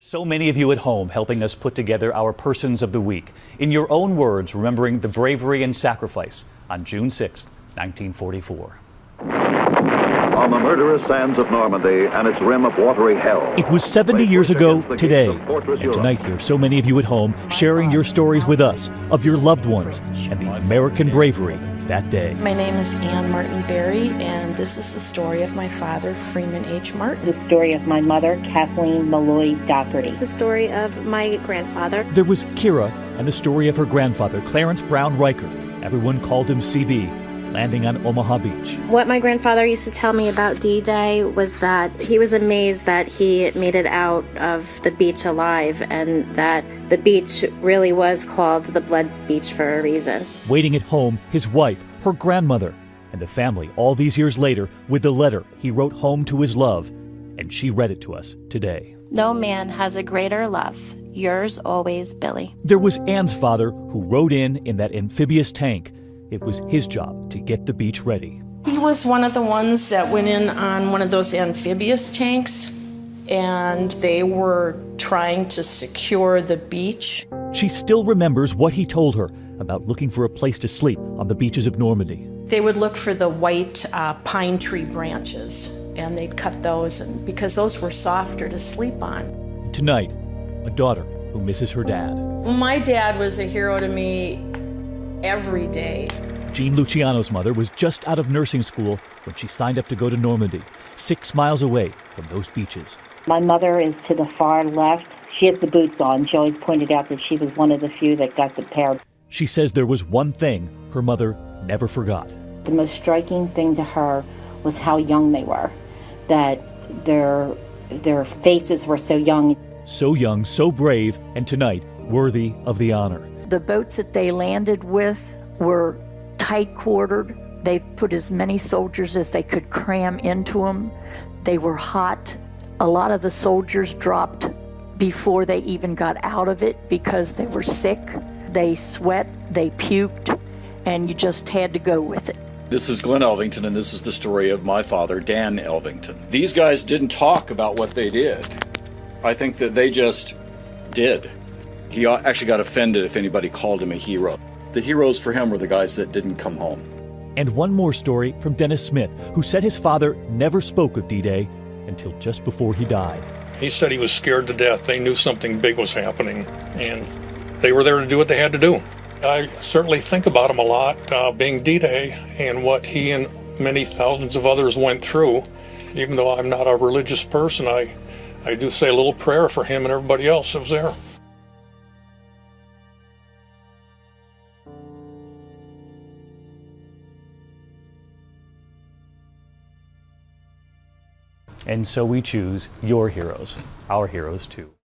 So many of you at home helping us put together our Persons of the Week. In your own words, remembering the bravery and sacrifice on June 6, 1944. On the murderous sands of Normandy and its rim of watery hell. It was 70 years ago today. And tonight here, so many of you at home sharing your stories with us of your loved ones and the American bravery that day. My name is Ann Martin Berry, and this is the story of my father, Freeman H. Martin. The story of my mother, Kathleen Malloy Doherty. This is the story of my grandfather. There was Kira and the story of her grandfather, Clarence Brown Riker. Everyone called him CB. Landing on Omaha Beach. What my grandfather used to tell me about D-Day was that he was amazed that he made it out of the beach alive, and that the beach really was called the Blood Beach for a reason. Waiting at home, his wife, her grandmother, and the family all these years later with the letter he wrote home to his love, and she read it to us today. No man has a greater love. Yours always, Billy. There was Ann's father who rode in that amphibious tank. It was his job to get the beach ready. He was one of the ones that went in on one of those amphibious tanks, and they were trying to secure the beach. She still remembers what he told her about looking for a place to sleep on the beaches of Normandy. They would look for the white pine tree branches, and they'd cut those, and because those were softer to sleep on. Tonight, a daughter who misses her dad. My dad was a hero to me every day. Jean Luciano's mother was just out of nursing school when she signed up to go to Normandy, 6 miles away from those beaches. My mother is to the far left. She has the boots on. She always pointed out that she was one of the few that got the pair. She says there was one thing her mother never forgot. The most striking thing to her was how young they were, that their faces were so young. So young, so brave, and tonight worthy of the honor. The boats that they landed with were tight-quartered. They put as many soldiers as they could cram into them. They were hot. A lot of the soldiers dropped before they even got out of it because they were sick. They sweat, they puked, and you just had to go with it. This is Glenn Elvington, and this is the story of my father, Dan Elvington. These guys didn't talk about what they did. I think that they just did. He actually got offended if anybody called him a hero. The heroes for him were the guys that didn't come home. And one more story from Dennis Smith, who said his father never spoke of D-Day until just before he died. He said he was scared to death. They knew something big was happening, and they were there to do what they had to do. I certainly think about him a lot, being D-Day, and what he and many thousands of others went through. Even though I'm not a religious person, I do say a little prayer for him and everybody else that was there. And so we choose your heroes, our heroes too.